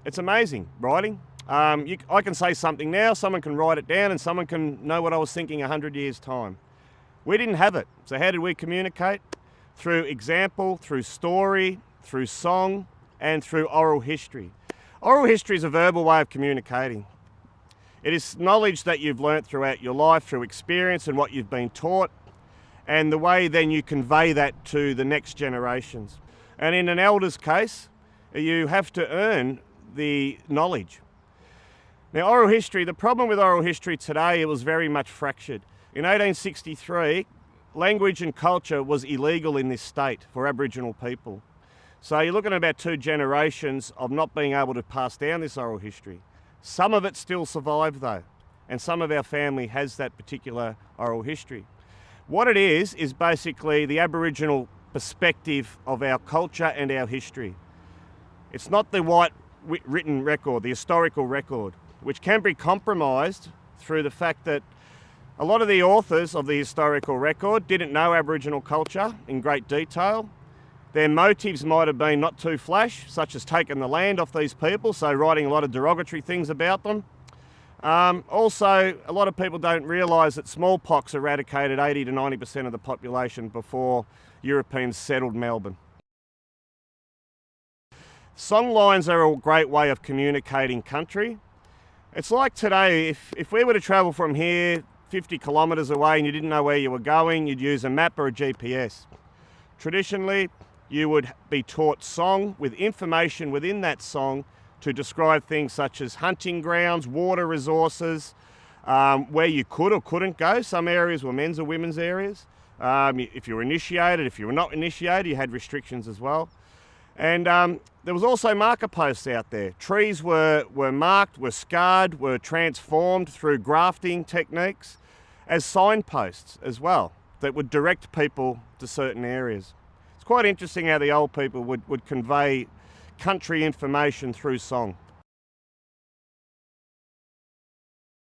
It's amazing, writing. I can say something now, someone can write it down, and someone can know what I was thinking 100 years' time. We didn't have it. So how did we communicate? Through example, through story, through song, and through oral history. Oral history is a verbal way of communicating. It is knowledge that you've learnt throughout your life, through experience and what you've been taught, and the way then you convey that to the next generations. And in an elder's case, you have to earn the knowledge. Now, oral history, the problem with oral history today, it was very much fractured. In 1863, language and culture was illegal in this state for Aboriginal people. So you're looking at about 2 generations of not being able to pass down this oral history. Some of it still survived though, and some of our family has that particular oral history. What it is basically the Aboriginal perspective of our culture and our history. It's not the white written record, the historical record, which can be compromised through the fact that a lot of the authors of the historical record didn't know Aboriginal culture in great detail. Their motives might have been not too flash, such as taking the land off these people, so writing a lot of derogatory things about them. Also, a lot of people don't realise that smallpox eradicated 80 to 90% of the population before Europeans settled Melbourne. Songlines are a great way of communicating country. It's like today, if we were to travel from here 50 kilometres away and you didn't know where you were going, you'd use a map or a GPS. Traditionally, you would be taught song with information within that song to describe things such as hunting grounds, water resources, where you could or couldn't go. Some areas were men's or women's areas. If you were initiated, if you were not initiated, you had restrictions as well. And there was also marker posts out there. Trees were marked, were scarred, were transformed through grafting techniques as signposts as well that would direct people to certain areas. It's quite interesting how the old people would convey country information through song.